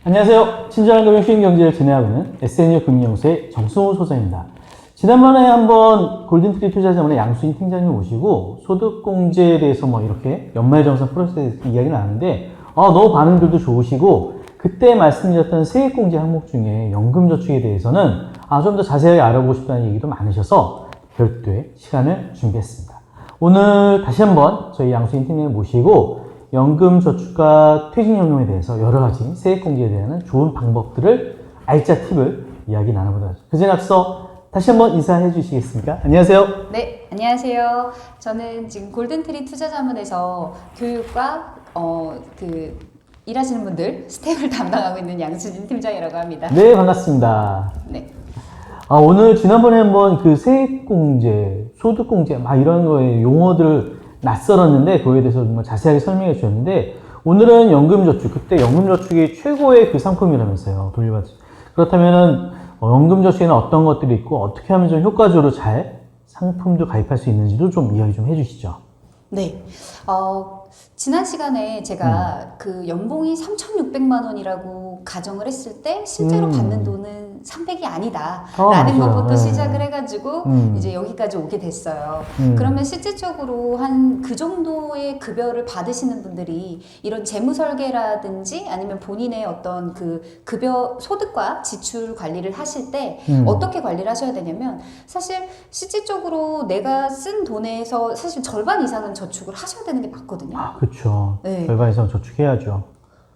안녕하세요. 친절한 금융 쉬운 경제를 진행하고 있는 SNU 금융연구소의 정승호 소장입니다. 지난번에 한번 골든트리 투자자문의 양수인 팀장님 모시고 소득공제에 대해서 이렇게 연말정산 프로세스에 대해서 이야기를 나눴는데 너무 반응들도 좋으시고 그때 말씀드렸던 세액공제 항목 중에 연금저축에 대해서는 좀 더 자세하게 알아보고 싶다는 얘기도 많으셔서 별도의 시간을 준비했습니다. 오늘 다시 한번 저희 양수인 팀장님 모시고 연금저축과 퇴직연금에 대해서 여러 가지 세액공제에 대한 좋은 방법들을 알짜 팁을 이야기 나눠보도록 하죠. 그전에 앞서 다시 한번 인사해 주시겠습니까? 안녕하세요. 네, 안녕하세요. 저는 지금 골든트리 투자자문에서 교육과 일하시는 분들 스텝을 담당하고 있는 양수진 팀장이라고 합니다. 네, 반갑습니다. 네. 오늘 지난번에 한번 그 세액공제, 소득공제 이런 거에 용어들을 낯설었는데 그거에 대해서 정말 자세하게 설명해 주셨는데 오늘은 연금저축, 그때 연금저축이 최고의 그 상품이라면서요. 돌려받지. 그렇다면은 연금저축에는 어떤 것들이 있고 어떻게 하면 좀 효과적으로 잘 상품도 가입할 수 있는지도 좀 이야기 좀 해주시죠. 네. 지난 시간에 제가 그 연봉이 3,600만 원이라고 가정을 했을 때 실제로 받는 돈은 300이 아니다 라는 것부터 시작을 해가지고 이제 여기까지 오게 됐어요. 그러면 실질적으로 한 그 정도의 급여를 받으시는 분들이 이런 재무설계라든지 아니면 본인의 어떤 그 급여 소득과 지출 관리를 하실 때 어떻게 관리를 하셔야 되냐면 사실 실질적으로 내가 쓴 돈에서 사실 절반 이상은 저축을 하셔야 되는 게 맞거든요. 그렇죠. 네. 절반 이상 저축해야죠.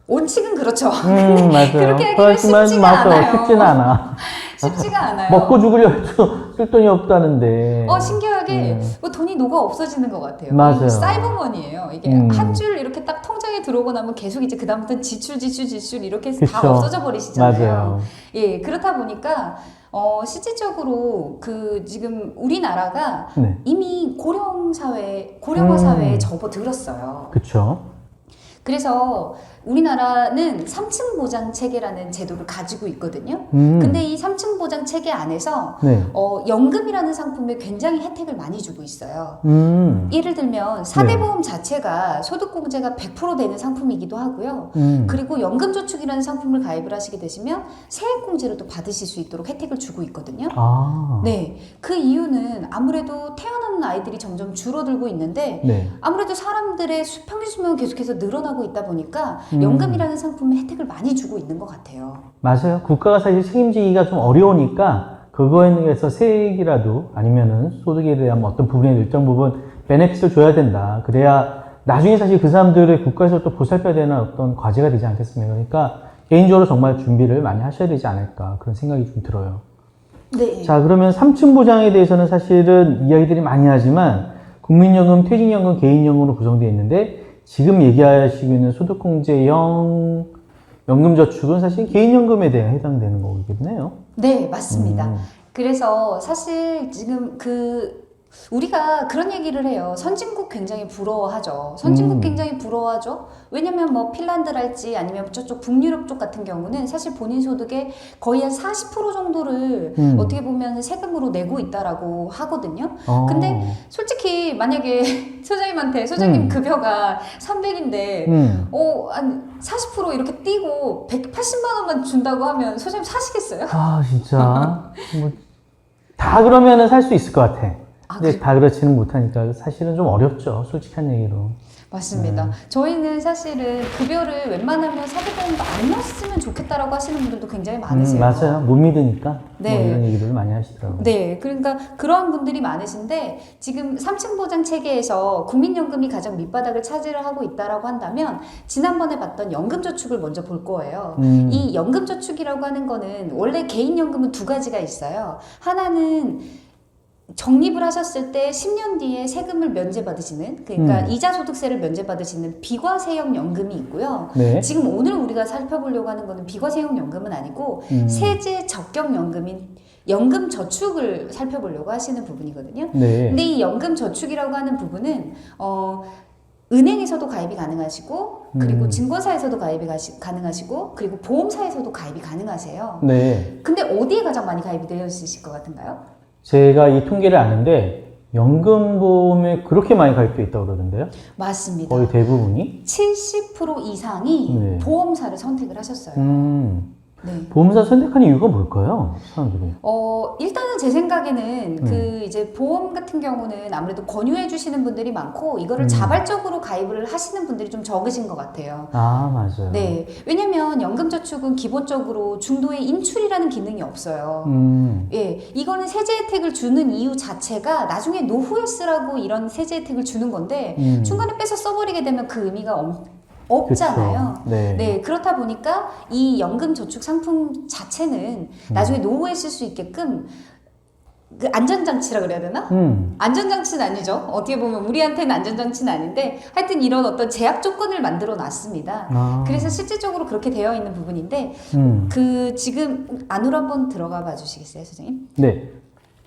원칙은 그렇죠. 맞아요. 그렇게 하기는 쉽지가 않아요. 쉽지는 않아. 쉽지가 않아요. 먹고 죽으려 해도 쓸 돈이 없다는데. 신기하게 돈이 녹아 없어지는 것 같아요. 맞아요. 사이버머니예요. 이게 한 줄 이렇게 딱 통장에 들어오고 나면 계속 이제 그다음부터 지출 이렇게 그쵸. 다 없어져 버리시잖아요. 맞아요. 예, 그렇다 보니까 실질적으로 지금 우리나라가 네. 이미 고령화 사회에 접어들었어요. 그렇죠. 그래서 우리나라는 3층 보장 체계라는 제도를 가지고 있거든요. 근데 이 3층 보장 체계 안에서 네. 연금이라는 상품에 굉장히 혜택을 많이 주고 있어요. 예를 들면 4대 네. 보험 자체가 소득공제가 100% 되는 상품이기도 하고요. 그리고 연금저축이라는 상품을 가입을 하시게 되시면 세액공제를 또 받으실 수 있도록 혜택을 주고 있거든요. 네, 그 이유는 아무래도 태어나는 아이들이 점점 줄어들고 있는데 네. 아무래도 사람들의 평균 수명은 계속해서 늘어나고 있다 보니까 연금이라는 상품에 혜택을 많이 주고 있는 것 같아요. 맞아요. 국가가 사실 책임지기가 좀 어려우니까 그거에 대해서 세액이라도 아니면은 소득에 대한 어떤 부분에 일정 부분 베네핏을 줘야 된다. 그래야 나중에 사실 그 사람들의 국가에서 또 보살펴야 되는 어떤 과제가 되지 않겠습니까? 그러니까 개인적으로 정말 준비를 많이 하셔야 되지 않을까 그런 생각이 좀 들어요. 네. 자, 그러면 3층 보장에 대해서는 사실은 이야기들이 많이 하지만 국민연금, 퇴직연금, 개인연금으로 구성되어 있는데 지금 얘기하시고 있는 소득공제형 연금저축은 사실 개인연금에 대해 해당되는 거겠네요. 네, 맞습니다. 그래서 사실 지금 우리가 그런 얘기를 해요. 선진국 굉장히 부러워하죠. 선진국 굉장히 부러워하죠. 왜냐면 핀란드랄지 아니면 저쪽 북유럽 쪽 같은 경우는 사실 본인 소득의 거의 한 40% 정도를 어떻게 보면 세금으로 내고 있다라고 하거든요. 근데 솔직히 만약에 소장님 급여가 300인데 한 40% 이렇게 띄고 180만 원만 준다고 하면 소장님 사시겠어요? 진짜 다 그러면은 살 수 있을 것 같아. 근데 다 그렇지는 못하니까 사실은 좀 어렵죠. 솔직한 얘기로. 맞습니다. 저희는 사실은 급여를 웬만하면 사대보험도 안 넣었으면 좋겠다라고 하시는 분들도 굉장히 많으세요. 맞아요. 못 믿으니까 네. 이런 얘기를 많이 하시더라고요. 네, 그러니까 그러한 분들이 많으신데 지금 3층 보장 체계에서 국민연금이 가장 밑바닥을 차지를 하고 있다라고 한다면 지난번에 봤던 연금저축을 먼저 볼 거예요. 이 연금저축이라고 하는 거는 원래 개인연금은 두 가지가 있어요. 하나는 적립을 하셨을 때 10년 뒤에 세금을 면제받으시는, 그러니까 이자 소득세를 면제받으시는 비과세형 연금이 있고요. 네. 지금 오늘 우리가 살펴보려고 하는 거는 비과세형 연금은 아니고 세제 적격 연금인 연금 저축을 살펴보려고 하시는 부분이거든요. 네. 근데 이 연금 저축이라고 하는 부분은 은행에서도 가입이 가능하시고 그리고 증권사에서도 가입이 가능하시고 그리고 보험사에서도 가입이 가능하세요. 네. 근데 어디에 가장 많이 가입이 되어 있으실 것 같은가요? 제가 이 통계를 아는데 연금보험에 그렇게 많이 가입돼 있다고 그러던데요? 맞습니다. 거의 대부분이? 70% 이상이 네. 보험사를 선택을 하셨어요. 네. 보험사 선택하는 이유가 뭘까요? 사람들이. 일단은 제 생각에는 네. 그 이제 보험 같은 경우는 아무래도 권유해 주시는 분들이 많고 이거를 자발적으로 가입을 하시는 분들이 좀 적으신 것 같아요. 아, 맞아요. 네. 왜냐면 연금저축은 기본적으로 중도에 인출이라는 기능이 없어요. 예. 이거는 세제 혜택을 주는 이유 자체가 나중에 노후에 쓰라고 이런 세제 혜택을 주는 건데 중간에 빼서 써버리게 되면 그 의미가 없잖아요. 그쵸. 네. 네, 그렇다 보니까 이 연금저축 상품 자체는 나중에 노후에 쓸 수 있게끔 그 안전장치라 그래야 되나? 안전장치는 아니죠. 어떻게 보면 우리한테는 안전장치는 아닌데 하여튼 이런 어떤 제약 조건을 만들어 놨습니다. 아. 그래서 실질적으로 그렇게 되어 있는 부분인데 그 지금 안으로 한번 들어가 봐 주시겠어요, 선생님? 네.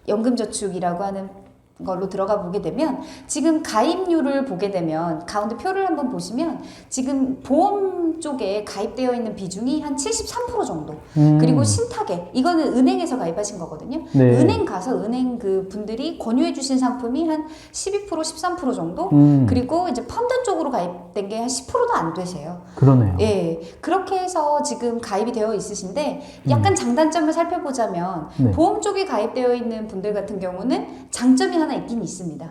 연금저축이라고 하는 걸로 들어가 보게 되면 지금 가입률을 보게 되면 가운데 표를 한번 보시면 지금 보험 쪽에 가입되어 있는 비중이 한 73% 정도 그리고 신탁에 이거는 은행에서 가입하신 거거든요. 네. 은행 가서 은행 그 분들이 권유해 주신 상품이 한 12% 13% 정도 그리고 이제 펀드 쪽으로 가입된 게 한 10%도 안 되세요. 그러네요. 예, 그렇게 해서 지금 가입이 되어 있으신데 약간 장단점을 살펴보자면 네. 보험 쪽에 가입되어 있는 분들 같은 경우는 장점이 하나 있긴 있습니다.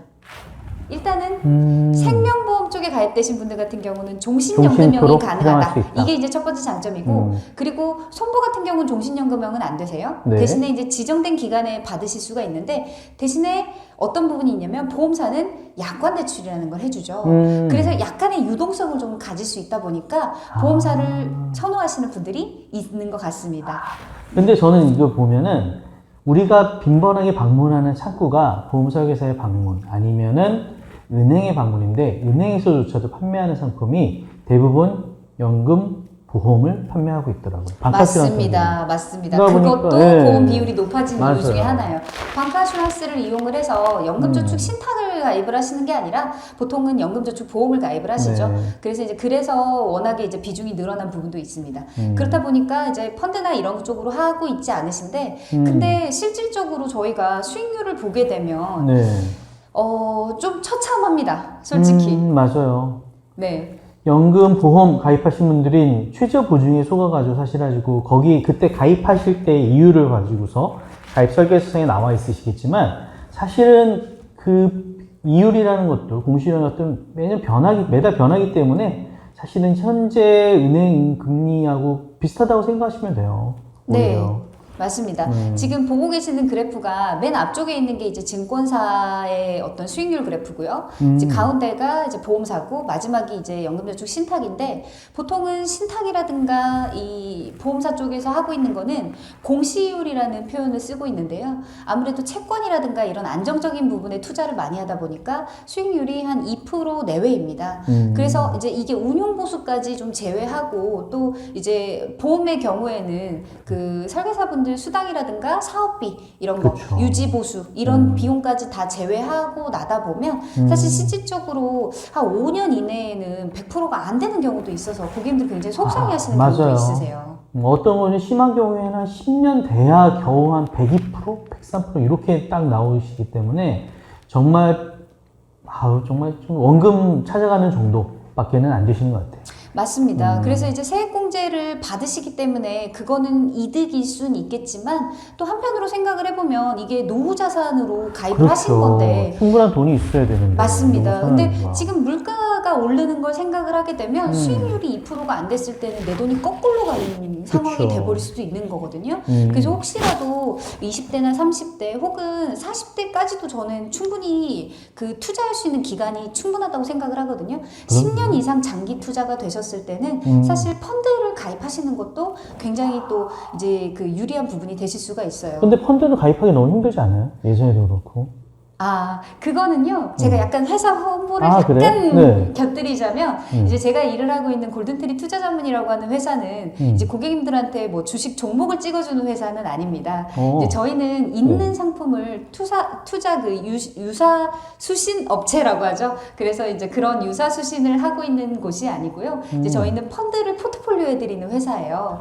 일단은 생명보험 쪽에 가입되신 분들 같은 경우는 종신연금형이 종신표로 활용할 수 가능하다. 있다. 이게 이제 첫 번째 장점이고 그리고 손보 같은 경우는 종신연금형은 안 되세요. 네. 대신에 이제 지정된 기간에 받으실 수가 있는데 대신에 어떤 부분이 있냐면 보험사는 약관 대출이라는 걸 해주죠. 그래서 약간의 유동성을 좀 가질 수 있다 보니까 보험사를 선호하시는 분들이 있는 것 같습니다. 근데 저는 이거 보면은 우리가 빈번하게 방문하는 창구가 보험설계사의 방문 아니면은 은행의 방문인데 은행에서조차도 판매하는 상품이 대부분 연금 보험을 판매하고 있더라고요. 맞습니다. 맞습니다. 그러다 그것도 보니까, 예. 보험 비율이 높아진 맞아요. 이유 중에 하나예요. 방카슈란스를 이용을 해서 연금저축 신탁을 가입을 하시는 게 아니라 보통은 연금저축 보험을 가입을 하시죠. 네. 그래서 워낙에 이제 비중이 늘어난 부분도 있습니다. 그렇다 보니까 이제 펀드나 이런 쪽으로 하고 있지 않으신데 근데 실질적으로 저희가 수익률을 보게 되면 네. 좀 처참합니다. 솔직히. 맞아요. 네. 연금 보험 가입하신 분들이 최저 보증에 속아가지고 사실 가지고 거기 그때 가입하실 때 이유를 가지고서 가입 설계서상에 나와 있으시겠지만 사실은 그 이율이라는 것도 공시라는 것도 매달 변하기 때문에 사실은 현재 은행 금리하고 비슷하다고 생각하시면 돼요. 네. 오히려. 맞습니다. 지금 보고 계시는 그래프가 맨 앞쪽에 있는 게 이제 증권사의 어떤 수익률 그래프고요. 이제 가운데가 이제 보험사고 마지막이 이제 연금저축 신탁인데 보통은 신탁이라든가 이 보험사 쪽에서 하고 있는 거는 공시율이라는 표현을 쓰고 있는데요. 아무래도 채권이라든가 이런 안정적인 부분에 투자를 많이 하다 보니까 수익률이 한 2% 내외입니다. 그래서 이제 이게 운용보수까지 좀 제외하고 또 이제 보험의 경우에는 그 설계사분들 수당이라든가 사업비 이런 거 그쵸. 유지보수 이런 비용까지 다 제외하고 나다 보면 사실 실질적으로 한 5년 이내에는 100%가 안 되는 경우도 있어서 고객님들 굉장히 속상해하시는 경우도 맞아요. 있으세요. 어떤 분이 심한 경우에는 한 10년 돼야 겨우 한 102%, 103% 이렇게 딱 나오시기 때문에 정말 정말 좀 원금 찾아가는 정도밖에는 안 되시는 것 같아요. 맞습니다. 그래서 이제 세액공제를 받으시기 때문에 그거는 이득일 수는 있겠지만 또 한편으로 생각을 해보면 이게 노후자산으로 가입을 하신 건데 충분한 돈이 있어야 되는데. 맞습니다. 너무 근데 편하니까. 지금 물가가 오르는 걸 생각을 하게 되면 수익률이 2%가 안 됐을 때는 내 돈이 거꾸로 가는 상황이 그쵸. 돼버릴 수도 있는 거거든요. 그래서 혹시라도 20대나 30대 혹은 40대까지도 저는 충분히 그 투자할 수 있는 기간이 충분하다고 생각을 하거든요. 10년 이상 장기 투자가 되셨을 때는 사실 펀드를 가입하시는 것도 굉장히 또 이제 그 유리한 부분이 되실 수가 있어요. 근데 펀드는 가입하기 너무 힘들지 않아요? 예전에도 그렇고. 그거는요, 제가 약간 회사 홍보를 아, 약간 그래요? 네. 곁들이자면, 이제 제가 일을 하고 있는 골든트리 투자자문이라고 하는 회사는, 이제 고객님들한테 뭐 주식 종목을 찍어주는 회사는 아닙니다. 이제 저희는 있는 상품을 투자 그 유사 수신 업체라고 하죠. 그래서 이제 그런 유사 수신을 하고 있는 곳이 아니고요. 이제 저희는 펀드를 포트폴리오 해드리는 회사예요.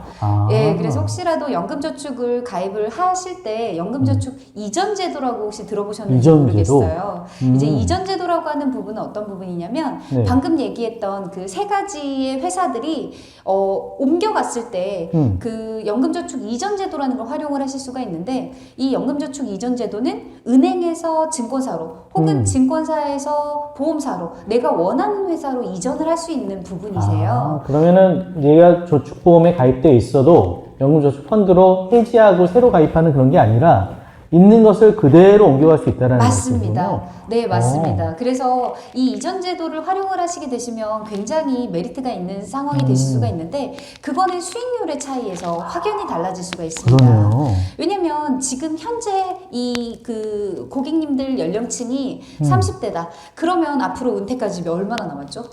예, 그래서 혹시라도 연금저축을 가입을 하실 때 연금저축 이전 제도라고 혹시 들어보셨는지 이전 제도. 모르겠어요. 이제 이전 제도라고 하는 부분은 어떤 부분이냐면 네. 방금 얘기했던 그 세 가지의 회사들이 옮겨갔을 때 그 연금저축 이전 제도라는 걸 활용을 하실 수가 있는데 이 연금저축 이전 제도는 은행에서 증권사로 혹은 증권사에서 보험사로 내가 원하는 회사로 이전을 할 수 있는 부분이세요. 아, 그러면은 얘가 저축보험에 가입돼 있어도 연금저축 펀드로 해지하고 새로 가입하는 그런 게 아니라 있는 것을 그대로 옮겨갈 수 있다는 맞습니다. 말씀이군요. 네, 맞습니다. 그래서 이 이전 제도를 활용을 하시게 되시면 굉장히 메리트가 있는 상황이 되실 수가 있는데 그거는 수익률의 차이에서 확연히 달라질 수가 있습니다. 그러네요. 왜냐면 지금 현재 이 그 고객님들 연령층이 30대다. 그러면 앞으로 은퇴까지 얼마나 남았죠?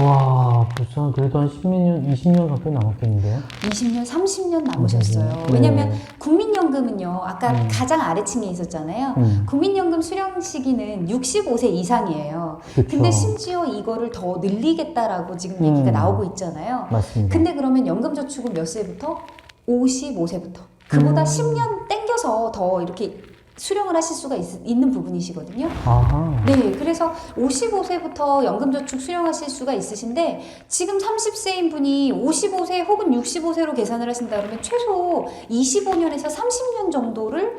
와, 벌써 그래도 한 10몇 년, 20년 가까이 남았겠는데요? 20년, 30년 남으셨어요. 네. 왜냐면 국민연금은요, 아까 가장 아래층에 있었잖아요. 국민연금 수령 시기는 65세 이상이에요. 그쵸. 근데 심지어 이거를 더 늘리겠다라고 지금 얘기가 나오고 있잖아요. 맞습니다. 근데 그러면 연금저축은 몇 세부터? 55세부터. 그보다 10년 땡겨서 더 이렇게 수령을 하실 수가 있는 부분이시거든요. 아하. 네, 그래서 55세부터 연금저축 수령하실 수가 있으신데 지금 30세인 분이 55세 혹은 65세로 계산을 하신다 그러면 최소 25년에서 30년 정도를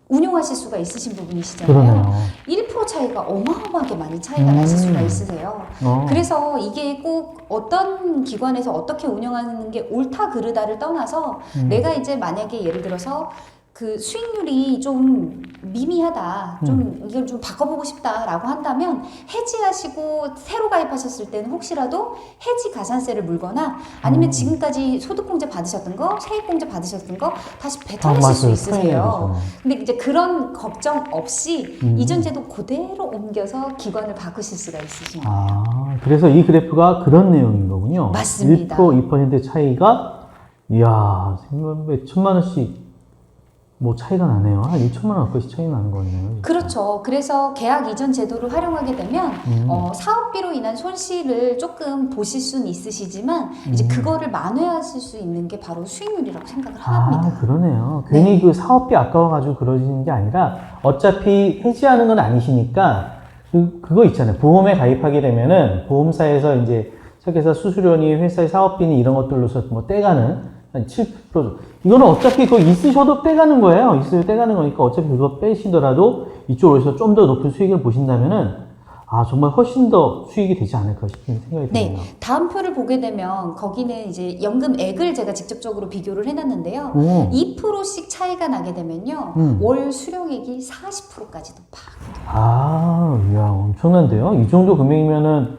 운용하실 수가 있으신 부분이시잖아요. 그러네요. 1% 차이가 어마어마하게 많이 차이가 나실 수가 있으세요. 그래서 이게 꼭 어떤 기관에서 어떻게 운영하는 게 옳다 그르다를 떠나서 내가 이제 만약에 예를 들어서 그 수익률이 좀 미미하다, 좀 이걸 좀 바꿔보고 싶다라고 한다면 해지하시고 새로 가입하셨을 때는 혹시라도 해지 가산세를 물거나 아니면 지금까지 소득공제 받으셨던 거, 세액공제 받으셨던 거 다시 뱉어내실 수 있으세요. 근데 이제 그런 걱정 없이 이전 제도 그대로 옮겨서 기관을 바꾸실 수가 있으신 거예요. 아, 그래서 이 그래프가 그런 내용인 거군요. 맞습니다. 1% 2% 차이가, 이야, 몇 천만 원씩 뭐 차이가 나네요. 한 1천만 원 가까이 차이 나는 거네요. 진짜. 그렇죠. 그래서 계약 이전 제도를 활용하게 되면 사업비로 인한 손실을 조금 보실 수는 있으시지만 이제 그거를 만회하실 수 있는 게 바로 수익률이라고 생각을 합니다. 아, 그러네요. 괜히 그 사업비 아까워가지고 그러시는 게 아니라 어차피 해지하는 건 아니시니까 그거 있잖아요. 보험에 가입하게 되면은 보험사에서 이제 시작해서 수수료니 회사의 사업비니 이런 것들로서 뭐 떼가는 한 7%. 이거는 어차피 그거 있으셔도 떼가는 거예요. 있으셔도 떼가는 거니까 어차피 그거 빼시더라도 이쪽으로 해서 좀 더 높은 수익을 보신다면은 아, 정말 훨씬 더 수익이 되지 않을까 싶은 생각이 네, 드네요. 다음 표를 보게 되면 거기는 이제 연금액을 제가 직접적으로 비교를 해놨는데요. 오. 2%씩 차이가 나게 되면요. 월 수령액이 40%까지도 팍. 아, 이야, 엄청난데요? 이 정도 금액이면은,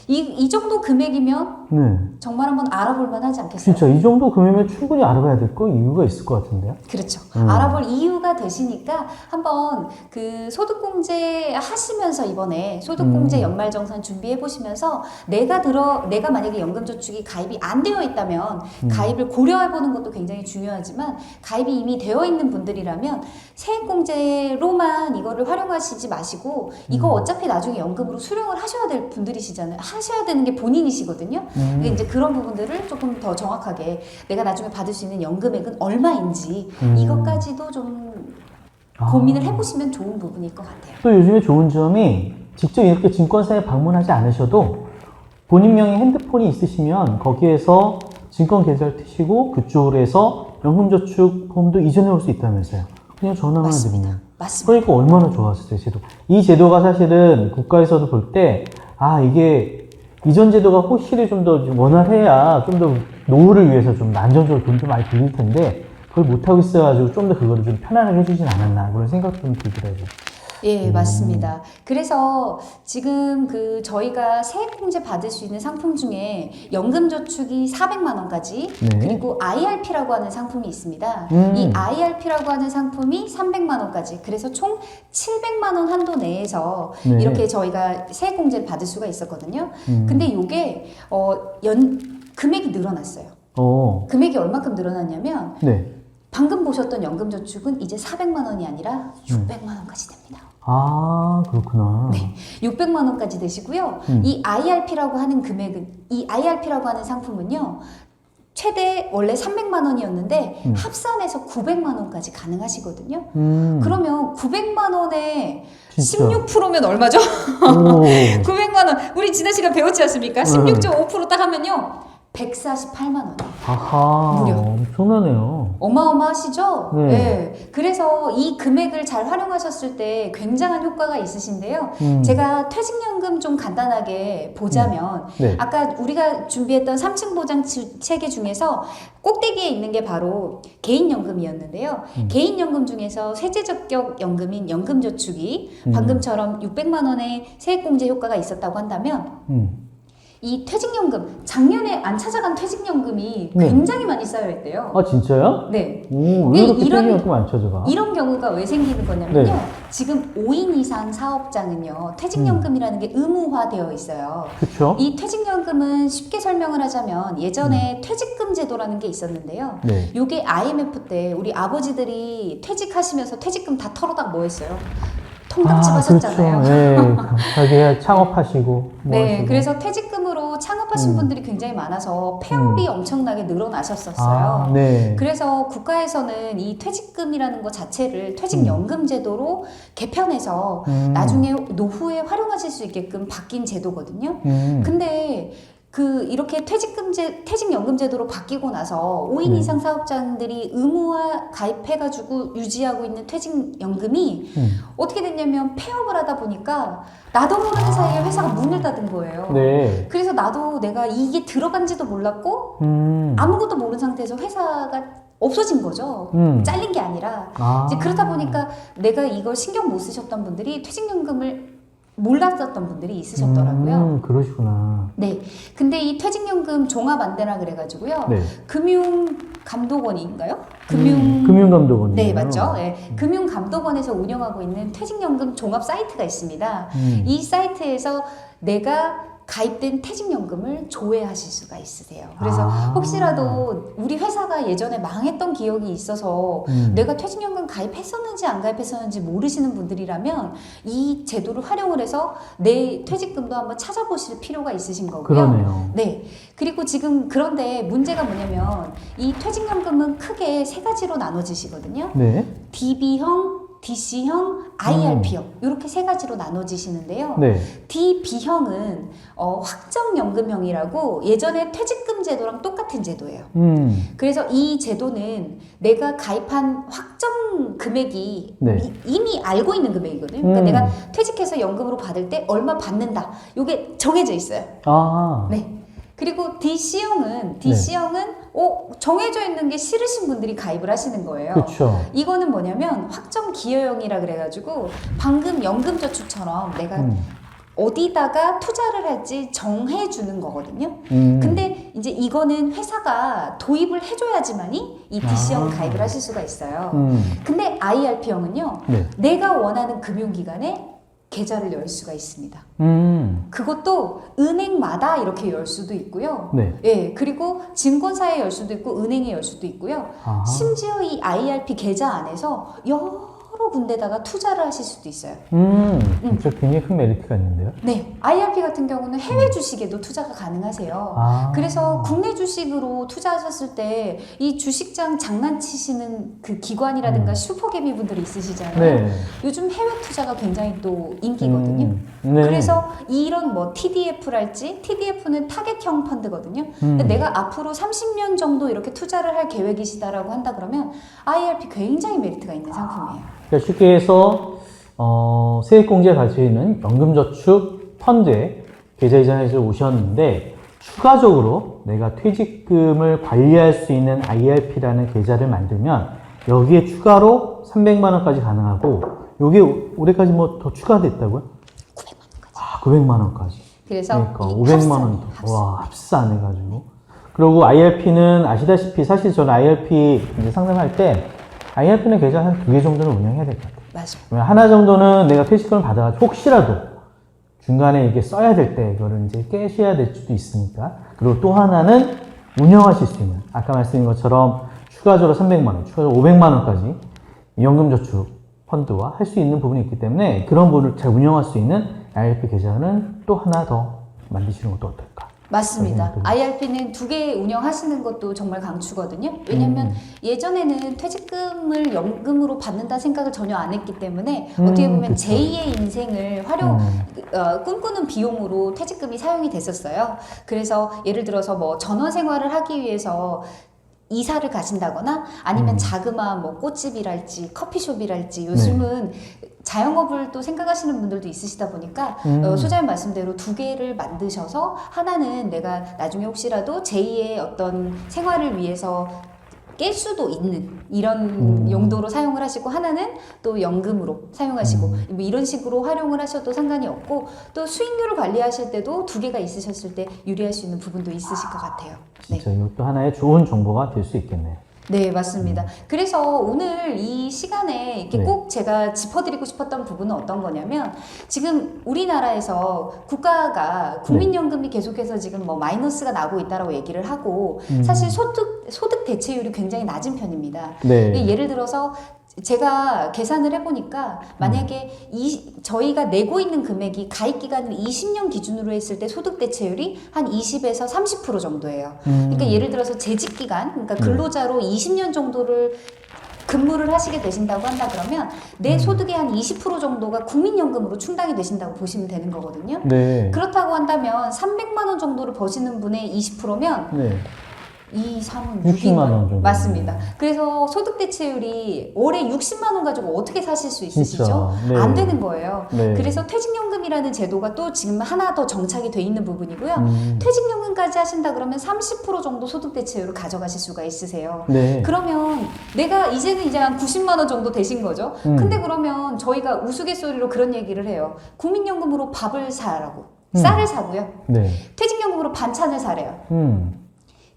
이 정도 금액이면 네. 정말 한번 알아볼 만하지 않겠어요? 진짜 이 정도 금액이면 충분히 알아봐야 될 거 이유가 있을 것 같은데요? 그렇죠. 알아볼 이유가 되시니까 한번 그 소득공제 하시면서 이번에 소득공제 연말정산 준비해 보시면서 내가 만약에 연금저축이 가입이 안 되어 있다면 가입을 고려해 보는 것도 굉장히 중요하지만 가입이 이미 되어 있는 분들이라면 세액공제로만 이거를 활용하시지 마시고 이거 어차피 나중에 연금으로 수령을 하셔야 될 분들이시잖아요. 하셔야 되는 게 본인이시거든요. 근데 이제 그런 부분들을 조금 더 정확하게 내가 나중에 받을 수 있는 연금액은 얼마인지 이것까지도 좀 고민을 해보시면 좋은 부분일 것 같아요. 또 요즘에 좋은 점이 직접 이렇게 증권사에 방문하지 않으셔도 본인 명의 핸드폰이 있으시면 거기에서 증권 계좌를 트시고 그쪽으로 해서 연금저축보험도 이전해 올 수 있다면서요. 그냥 전화만 드리면. 맞습니다. 그러니까 얼마나 좋았어요, 제도. 이 제도가 사실은 국가에서도 볼 때, 아, 이게 이전 제도가 확실히 좀 더 원활해야 좀 더 노후를 위해서 좀 안정적으로 돈 좀 많이 빌릴 텐데, 그걸 못하고 있어가지고 좀 더 그거를 좀 편안하게 해주진 않았나, 그런 생각도 좀 들더라고요. 예, 맞습니다. 그래서 지금 그 저희가 세액공제 받을 수 있는 상품 중에 연금저축이 400만 원까지 네. 그리고 IRP라고 하는 상품이 있습니다. 이 IRP라고 하는 상품이 300만 원까지 그래서 총 700만 원 한도 내에서 네. 이렇게 저희가 세액공제를 받을 수가 있었거든요. 근데 이게 금액이 늘어났어요. 금액이 얼마큼 늘어났냐면 네. 방금 보셨던 연금저축은 이제 400만 원이 아니라 600만 원까지 됩니다. 아, 그렇구나. 네, 600만 원까지 되시고요. 이 IRP라고 하는 금액은, 이 IRP라고 하는 상품은요, 최대 원래 300만 원이었는데 합산해서 900만 원까지 가능하시거든요. 그러면 900만 원에 진짜. 16%면 얼마죠? 오. 900만 원. 우리 지난 시간 배웠지 않습니까? 16.5% 딱 하면요. 148만 원. 아하, 무려. 엄청나네요. 어마어마하시죠? 네. 네. 그래서 이 금액을 잘 활용하셨을 때 굉장한 효과가 있으신데요. 제가 퇴직연금 좀 간단하게 보자면 네. 아까 우리가 준비했던 3층 보장 체계 중에서 꼭대기에 있는 게 바로 개인연금이었는데요. 개인연금 중에서 세제적격 연금인 연금저축이 방금처럼 600만 원의 세액공제 효과가 있었다고 한다면 이 퇴직연금, 작년에 안 찾아간 퇴직연금이 네. 굉장히 많이 쌓여있대요. 아, 진짜요? 네. 오, 왜 이렇게 이런- 퇴직연금 안 쳐져가? 이런 경우가 왜 생기는 거냐면요. 네. 지금 5인 이상 사업장은요, 퇴직연금이라는 게 의무화되어 있어요. 그쵸? 이 퇴직연금은 쉽게 설명을 하자면 예전에 퇴직금 제도라는 게 있었는데요. 네. 요게 IMF 때 우리 아버지들이 퇴직하시면서 퇴직금 다 털어다 뭐 했어요? 통닭집 하셨잖아요. 그렇죠. 네. 자기 창업하시고. 뭐 네, 하시고. 그래서 퇴직금으로 창업하신 분들이 굉장히 많아서 폐업이 엄청나게 늘어나셨었어요. 아, 네. 그래서 국가에서는 이 퇴직금이라는 것 자체를 퇴직연금 제도로 개편해서 나중에 노후에 활용하실 수 있게끔 바뀐 제도거든요. 근데 이렇게 퇴직연금 제도로 바뀌고 나서 5인 네. 이상 사업장들이 의무화 가입해가지고 유지하고 있는 퇴직연금이 어떻게 됐냐면 폐업을 하다 보니까 나도 모르는 사이에 회사가 문을 닫은 거예요. 네. 그래서 나도 내가 이게 들어간지도 몰랐고 아무것도 모르는 상태에서 회사가 없어진 거죠. 잘린 게 아니라. 아. 이제 그러다 보니까 내가 이걸 신경 못 쓰셨던 분들이 퇴직연금을 몰랐었던 분들이 있으셨더라고요. 그러시구나. 네. 근데 이 퇴직연금 종합안대라 그래가지고요. 네. 금융감독원인가요? 금융감독원이요. 네, 맞죠. 네. 금융감독원에서 운영하고 있는 퇴직연금 종합 사이트가 있습니다. 이 사이트에서 내가 가입된 퇴직연금을 조회하실 수가 있으세요. 그래서 혹시라도 우리 회사가 예전에 망했던 기억이 있어서 내가 퇴직연금 가입했었는지 안 가입했었는지 모르시는 분들이라면 이 제도를 활용을 해서 내 퇴직금도 한번 찾아보실 필요가 있으신 거고요. 그러네요. 네. 그리고 지금 그런데 문제가 뭐냐면 이 퇴직연금은 크게 세 가지로 나눠지시거든요. 네. DB형, DC형, IRP형 이렇게 세 가지로 나눠지시는데요. 네. DB형은 확정연금형이라고 예전에 퇴직금 제도랑 똑같은 제도예요. 그래서 이 제도는 내가 가입한 확정 금액이 네. 이미 알고 있는 금액이거든요. 그러니까 내가 퇴직해서 연금으로 받을 때 얼마 받는다. 이게 정해져 있어요. 아. 네. 그리고 DC형은 정해져 있는 게 싫으신 분들이 가입을 하시는 거예요. 그렇죠. 이거는 뭐냐면 확정 기여형이라 그래가지고 방금 연금저축처럼 내가 어디다가 투자를 할지 정해주는 거거든요. 근데 이제 이거는 회사가 도입을 해줘야지만이 이 DC형 가입을 하실 수가 있어요. 근데 IRP형은요, 네. 내가 원하는 금융기관에 계좌를 열 수가 있습니다. 그것도 은행마다 이렇게 열 수도 있고요. 네. 예, 그리고 증권사에 열 수도 있고 은행에 열 수도 있고요. 아. 심지어 이 IRP 계좌 안에서 여러 군데다가 투자를 하실 수도 있어요. 진짜 굉장히 큰 메리트가 있는데요. 네, IRP 같은 경우는 해외 주식에도 투자가 가능하세요. 아. 그래서 국내 주식으로 투자하셨을 때 이 주식장 장난치시는 그 기관이라든가 슈퍼개미 분들이 있으시잖아요. 네. 요즘 해외 투자가 굉장히 또 인기거든요. 네. 그래서 이런 뭐 TDF랄지, TDF는 타겟형 펀드거든요. 근데 내가 앞으로 30년 정도 이렇게 투자를 할 계획이시다라고 한다 그러면 IRP 굉장히 메리트가 있는 상품이에요. 그러니까 쉽게 해서 세액공제 가지고 있는 연금저축 펀드에 계좌 이전해서 오셨는데 추가적으로 내가 퇴직금을 관리할 수 있는 IRP라는 계좌를 만들면 여기에 추가로 300만 원까지 가능하고 요게 올해까지 뭐 더 추가됐다고요? 900만 원까지. 아, 900만 원까지. 그래서 그러니까 이 500만 원 더. 와, 합산해가지고. 그리고 IRP는 아시다시피 사실 저는 IRP 이제 상담할 때 IRP는 계좌 한 2개 정도는 운영해야 될 것 같아요. 맞아요. 하나 정도는 내가 퇴직금을 받아가지고 혹시라도 중간에 이게 써야 될 때 이거를 이제 깨셔야 될 수도 있으니까. 그리고 또 하나는 운영하실 수 있는, 아까 말씀드린 것처럼 추가적으로 300만 원, 추가적으로 500만 원까지 연금저축 펀드와 할 수 있는 부분이 있기 때문에 그런 부분을 잘 운영할 수 있는 IRP 계좌는 또 하나 더 만드시는 것도 어떨까 맞습니다. IRP는 2개 운영하시는 것도 정말 강추거든요. 왜냐면 예전에는 퇴직금을 연금으로 받는다 생각을 전혀 안 했기 때문에 어떻게 보면 그쵸. 제2의 인생을 꿈꾸는 비용으로 퇴직금이 사용이 됐었어요. 그래서 예를 들어서 뭐 전원 생활을 하기 위해서 이사를 가신다거나 아니면 자그마한 뭐 꽃집이랄지 커피숍이랄지 요즘은 자영업을 또 생각하시는 분들도 있으시다 보니까 소장님 말씀대로 2개를 만드셔서 하나는 내가 나중에 혹시라도 제2의 어떤 생활을 위해서 깰 수도 있는 이런 용도로 사용을 하시고 하나는 또 연금으로 사용하시고 뭐 이런 식으로 활용을 하셔도 상관이 없고 또 수익률을 관리하실 때도 2개가 있으셨을 때 유리할 수 있는 부분도 있으실 것 같아요. 네. 진짜 이것도 하나의 좋은 정보가 될 수 있겠네요. 네, 맞습니다. 그래서 오늘 이 시간에 이렇게 네. 꼭 제가 짚어드리고 싶었던 부분은 어떤 거냐면 지금 우리나라에서 국가가 국민연금이 계속해서 지금 뭐 마이너스가 나고 있다라고 얘기를 하고 사실 소득 대체율이 굉장히 낮은 편입니다. 네. 예를 들어서 제가 계산을 해보니까 만약에 저희가 내고 있는 금액이 가입 기간을 20년 기준으로 했을 때 소득 대체율이 한 20에서 30% 정도예요. 그러니까 예를 들어서 재직 기간, 그러니까 근로자로 20년 정도를 근무를 하시게 되신다고 한다 그러면 내 소득의 한 20% 정도가 국민연금으로 충당이 되신다고 보시면 되는 거거든요. 네. 그렇다고 한다면 300만 원 정도를 버시는 분의 20%면 네. 2, 3은 60만 원 6만 정도. 맞습니다. 그래서 소득 대체율이 올해 60만 원 가지고 어떻게 사실 수 있으시죠? 진짜. 네. 안 되는 거예요. 네. 그래서 퇴직연금이라는 제도가 또 지금 하나 더 정착이 돼 있는 부분이고요. 퇴직연금까지 하신다 그러면 30% 정도 소득 대체율을 가져가실 수가 있으세요. 네. 그러면 내가 이제는 이제 한 90만 원 정도 되신 거죠. 근데 그러면 저희가 우스갯소리로 그런 얘기를 해요. 국민연금으로 밥을 사라고. 쌀을 사고요. 네. 퇴직연금으로 반찬을 사래요.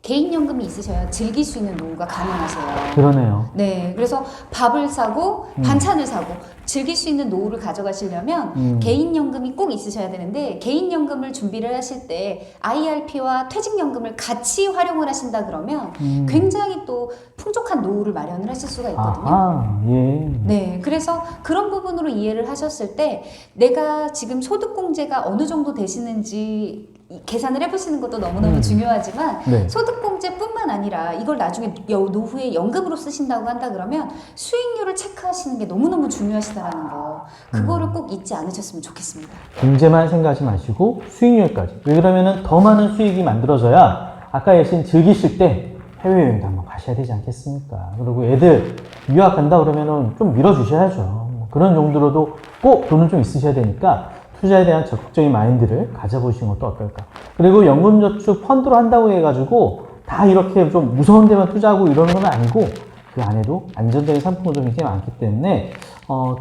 개인연금이 있으셔야 즐길 수 있는 노후가 가능하세요. 그러네요. 네, 그래서 밥을 사고 반찬을 사고 즐길 수 있는 노후를 가져가시려면 개인연금이 꼭 있으셔야 되는데 개인연금을 준비를 하실 때 IRP와 퇴직연금을 같이 활용을 하신다 그러면 굉장히 또 풍족한 노후를 마련을 하실 수가 있거든요. 아, 예. 네, 그래서 그런 부분으로 이해를 하셨을 때 내가 지금 소득공제가 어느 정도 되시는지 계산을 해보시는 것도 너무너무 중요하지만 네. 소득공제뿐만 아니라 이걸 나중에 노후에 연금으로 쓰신다고 한다 그러면 수익률을 체크하시는 게 너무너무 중요하시다라는 거 그거를 꼭 잊지 않으셨으면 좋겠습니다. 경제만 생각하지 마시고 수익률까지. 왜 그러면은 더 많은 수익이 만들어져야 아까 예신 즐기실 때 해외여행도 한번 가셔야 되지 않겠습니까? 그리고 애들 유학 간다 그러면은 좀 밀어주셔야죠. 뭐 그런 정도로도 꼭 돈은 좀 있으셔야 되니까 투자에 대한 적극적인 마인드를 가져보시는 것도 어떨까. 그리고 연금저축 펀드로 한다고 해가지고 다 이렇게 좀 무서운 데만 투자하고 이러는 건 아니고 그 안에도 안전적인 상품도 굉장히 많기 때문에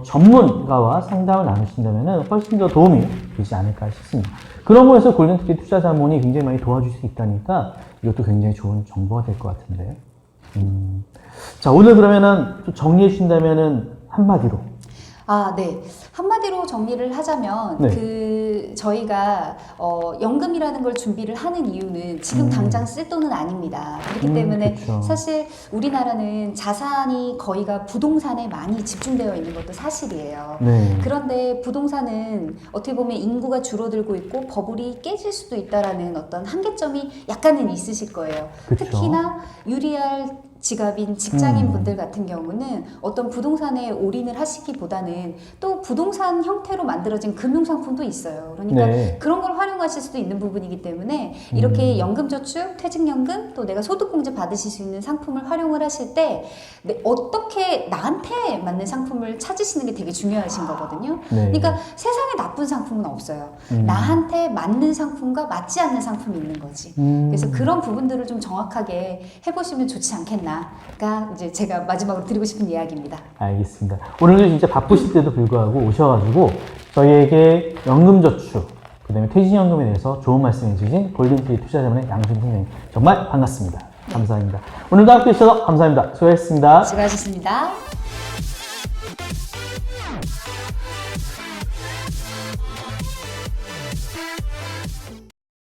전문가와 상담을 나누신다면 훨씬 더 도움이 되지 않을까 싶습니다. 그런 거에서 골든트리 투자자문이 굉장히 많이 도와줄 수 있다니까 이것도 굉장히 좋은 정보가 될 것 같은데요. 자, 오늘 그러면은 또 정리해 주신다면은 한마디로. 아, 네. 한마디로 정리를 하자면, 네. 저희가, 연금이라는 걸 준비를 하는 이유는 지금 당장 쓸 돈은 아닙니다. 그렇기 때문에 그쵸. 사실 우리나라는 자산이 거의가 부동산에 많이 집중되어 있는 것도 사실이에요. 네. 그런데 부동산은 어떻게 보면 인구가 줄어들고 있고 버블이 깨질 수도 있다라는 어떤 한계점이 약간은 있으실 거예요. 그쵸. 특히나 유리할 직업인 직장인 분들 같은 경우는 어떤 부동산에 올인을 하시기보다는 또 부동산 형태로 만들어진 금융상품도 있어요. 그러니까 네. 그런 걸 활용하실 수도 있는 부분이기 때문에 이렇게 연금저축, 퇴직연금 또 내가 소득공제 받으실 수 있는 상품을 활용을 하실 때 어떻게 나한테 맞는 상품을 찾으시는 게 되게 중요하신 거거든요. 네. 그러니까 세상에 나쁜 상품은 없어요. 나한테 맞는 상품과 맞지 않는 상품이 있는 거지. 그래서 그런 부분들을 좀 정확하게 해보시면 좋지 않겠나. 가 이제 제가 마지막으로 드리고 싶은 이야기입니다. 알겠습니다. 오늘도 진짜 바쁘실 때도 불구하고 오셔가지고 저희에게 연금저축, 그 다음에 퇴직연금에 대해서 좋은 말씀 해주신 골든트리 투자자문의 양순 팀장님 정말 반갑습니다. 감사합니다. 오늘도 함께 해주셔서 감사합니다. 수고하셨습니다. 수고하셨습니다.